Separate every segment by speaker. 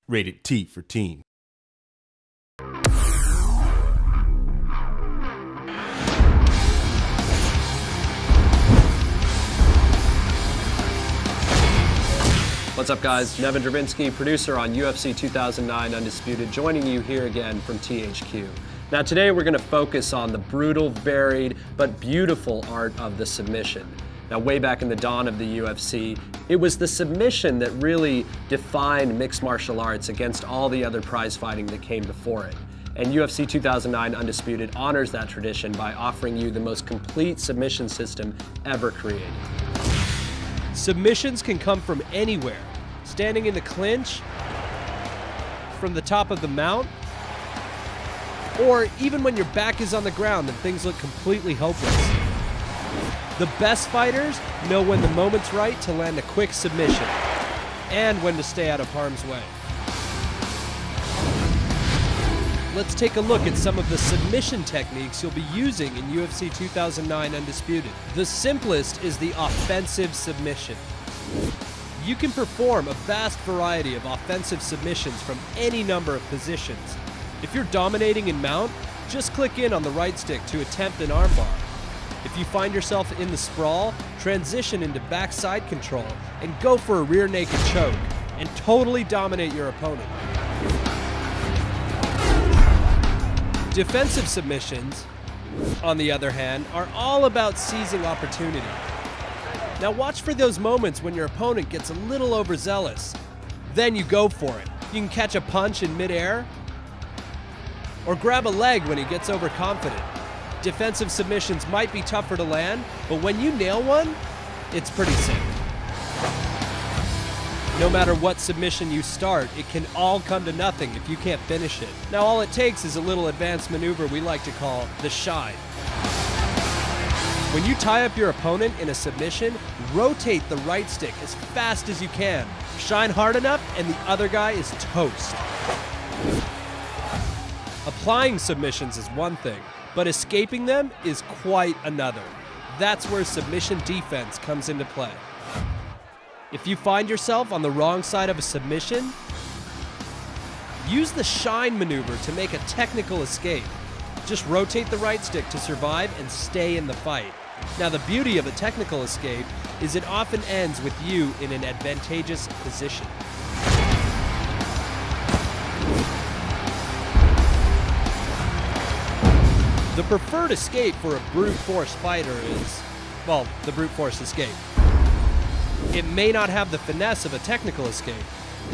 Speaker 1: Rated T for teen.
Speaker 2: What's up, guys? Nevin Drabinsky, producer on UFC 2009 Undisputed, joining you here again from THQ. Now today we're going to focus on the brutal, varied, but beautiful art of the submission. Now way back in the dawn of the UFC, it was the submission that really defined mixed martial arts against all the other prize fighting that came before it. And UFC 2009 Undisputed honors that tradition by offering you the most complete submission system ever created.
Speaker 3: Submissions can come from anywhere. Standing in the clinch, from the top of the mount, or even when your back is on the ground and things look completely hopeless. The best fighters know when the moment's right to land a quick submission and when to stay out of harm's way. Let's take a look at some of the submission techniques you'll be using in UFC 2009 Undisputed. The simplest is the offensive submission. You can perform a vast variety of offensive submissions from any number of positions. If you're dominating in mount, just click in on the right stick to attempt an armbar. If you find yourself in the sprawl, transition into backside control and go for a rear naked choke and totally dominate your opponent. Defensive submissions, on the other hand, are all about seizing opportunity. Now watch for those moments when your opponent gets a little overzealous. Then you go for it. You can catch a punch in midair, or grab a leg when he gets overconfident. Defensive submissions might be tougher to land, but when you nail one, it's pretty sick. No matter what submission you start, it can all come to nothing if you can't finish it. Now all it takes is a little advanced maneuver we like to call the shine. When you tie up your opponent in a submission, rotate the right stick as fast as you can. Shine hard enough and the other guy is toast. Applying submissions is one thing, but escaping them is quite another. That's where submission defense comes into play. If you find yourself on the wrong side of a submission, use the shine maneuver to make a technical escape. Just rotate the right stick to survive and stay in the fight. Now the beauty of a technical escape is it often ends with you in an advantageous position. The preferred escape for a brute force fighter is, well, the brute force escape. It may not have the finesse of a technical escape,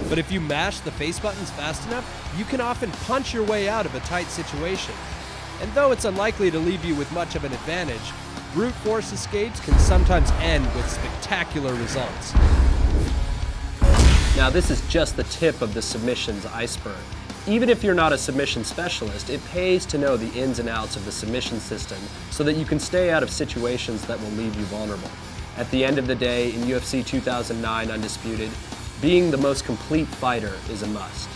Speaker 3: but if you mash the face buttons fast enough, you can often punch your way out of a tight situation. And though it's unlikely to leave you with much of an advantage, brute force escapes can sometimes end with spectacular results.
Speaker 2: Now this is just the tip of the submissions iceberg. Even if you're not a submission specialist, it pays to know the ins and outs of the submission system so that you can stay out of situations that will leave you vulnerable. At the end of the day, in UFC 2009 Undisputed, being the most complete fighter is a must.